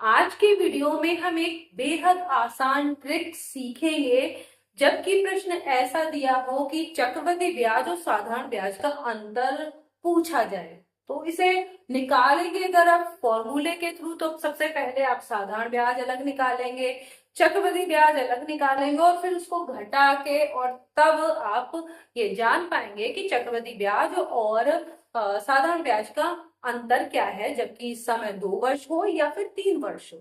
आज के वीडियो में हम एक बेहद आसान ट्रिक सीखेंगे। जबकि प्रश्न ऐसा दिया हो कि चक्रवृद्धि ब्याज और साधारण ब्याज का अंतर पूछा जाए तो इसे निकालेंगे अगर आप फॉर्मूले के थ्रू, तो सबसे पहले आप साधारण ब्याज अलग निकालेंगे, चक्रवृद्धि ब्याज अलग निकालेंगे और फिर उसको घटा के, और तब आप ये जान पाएंगे कि चक्रवृद्धि ब्याज और साधारण ब्याज का अंतर क्या है, जबकि इस समय 2 वर्ष हो या फिर 3 वर्ष हो।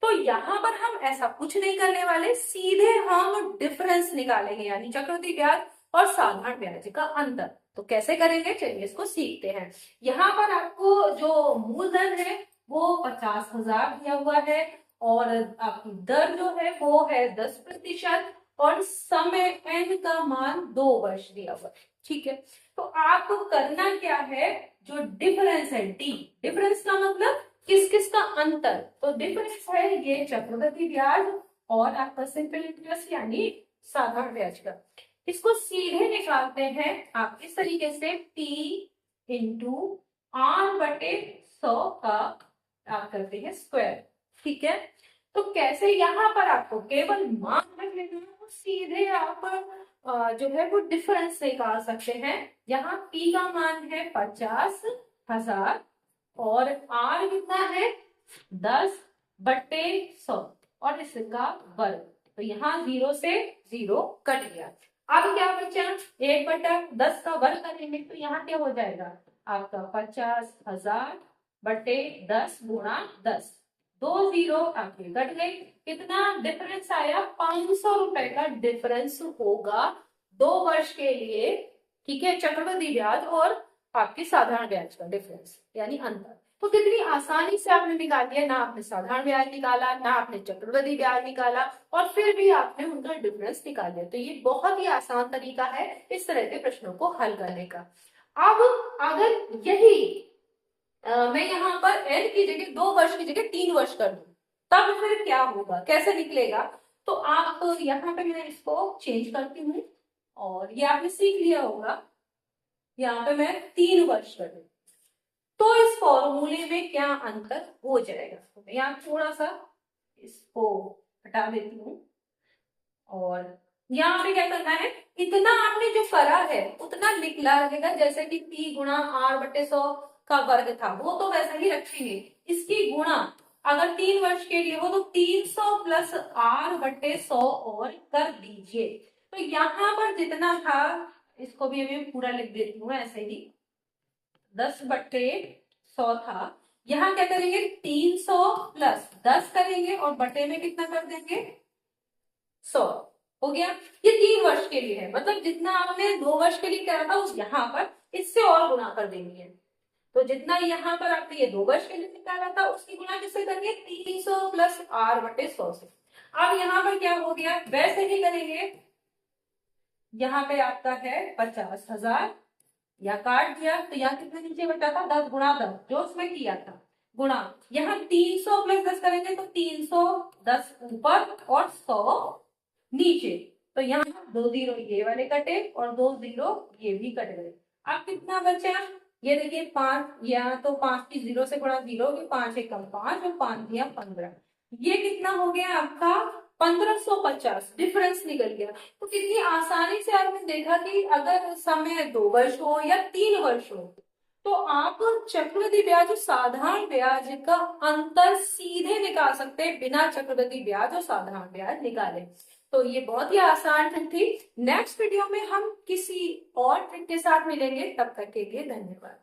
तो यहाँ पर हम ऐसा कुछ नहीं करने वाले, सीधे हम डिफरेंस निकालेंगे, यानी चक्रवृद्धि ब्याज और साधारण ब्याज का अंतर। तो कैसे करेंगे, चलिए इसको सीखते हैं। यहाँ पर आपको जो मूलधन है वो 50,000 दिया हुआ है, और आपकी दर जो है वो है 10%, और समय n का मान 2 वर्ष दिया हुआ है। ठीक है, तो आपको करना क्या है, जो डिफरेंस है डी, डिफरेंस का मतलब किस किस का अंतर, तो डिफरेंस है ये चक्रवृद्धि ब्याज और आपका सिंपल इंटरेस्ट यानी साधारण ब्याज का। इसको सीधे निकालते हैं आप इस तरीके से, P इंटू आर बटे 100 का आप करते हैं स्क्वायर। ठीक है, तो कैसे, यहाँ पर आपको केवल मान रख लेना है, सीधे आप जो है वो डिफरेंस निकाल सकते हैं। यहाँ P का मान है 50,000 और R कितना है 10/100 और इसका वर्ग, तो यहाँ 0 से 0 कट गया। अब क्या बचा, 1/10 का वर्ग करेंगे तो यहाँ क्या हो जाएगा आपका 50,000/10 गुणा 10, 2 0 आपके कट गए। कितना डिफरेंस आया, 500 रुपए का डिफरेंस होगा 2 वर्ष के लिए। ठीक है, चक्रवृद्धि ब्याज और आपकी साधारण ब्याज का डिफरेंस यानी अंतर। तो कितनी आसानी से आपने निकाल दिया, ना आपने साधारण ब्याज निकाला ना आपने चक्रवृद्धि ब्याज निकाला, और फिर भी आपने उनका डिफरेंस निकाल दिया। तो ये बहुत ही आसान तरीका है इस तरह के प्रश्नों को हल करने का। अब अगर यही मैं यहाँ पर n की जगह 2 वर्ष की जगह 3 वर्ष कर दूं, तब फिर क्या होगा, कैसे निकलेगा। तो आप यहाँ पे मैं इसको चेंज करती हूँ, और ये आपने सीख लिया होगा। यहाँ पे मैं 3 वर्ष कर दूं तो इस फॉर्मूले में क्या अंतर हो जाएगा। तो मैं यहाँ थोड़ा सा इसको हटा देती हूँ, और यहाँ पे क्या करना है, इतना आपने जो करा है उतना लिखना रहेगा, जैसे कि P गुणा R/100 का वर्ग था वो तो वैसे ही रखेंगे। इसकी गुणा अगर 3 वर्ष के लिए हो तो 300 प्लस R/100 और कर दीजिए। तो यहाँ पर जितना था, इसको भी अभी पूरा लिख देती हूँ ऐसे ही, 10/100 था। यहाँ क्या करेंगे, 300 प्लस 10 करेंगे और बटे में कितना कर देंगे 100, हो गया। ये 3 वर्ष के लिए है, मतलब जितना आपने 2 वर्ष के लिए करा था उस यहाँ पर इससे और गुना कर देंगे। तो जितना यहाँ पर आपने ये 2 वर्ष के लिए निकाला था उसकी गुना किससे करेंगे, 300 प्लस R/100 से। अब यहाँ पर क्या हो गया, वैसे ही करेंगे। यहाँ पे आपका है 50,000, या काट दिया तो यहाँ कितने नीचे बचा था, 10 गुणा 10 जो उसमें किया था, गुणा यहाँ 300 प्लस 10 करेंगे तो 310 ऊपर और 100 नीचे। तो यहाँ 2 0 ये वाले कटे और 2 0 ये भी कट गए। अब कितना बचा, ये देखिए 5, यहाँ तो 5 की 0 से गुणा 0 होगी, 5 एकम 5 और 5 दिया 15, ये कितना हो गया आपका 1550, डिफरेंस निकल गया। तो कितनी आसानी से आपने देखा कि अगर समय 2 वर्ष हो या 3 वर्ष हो तो आप चक्रवृद्धि ब्याज और साधारण ब्याज का अंतर सीधे निकाल सकते हैं बिना चक्रवृद्धि ब्याज और साधारण ब्याज निकाले। तो ये बहुत ही आसान ट्रिक थी। नेक्स्ट वीडियो में हम किसी और ट्रिक के साथ मिलेंगे, तब तक के लिए धन्यवाद।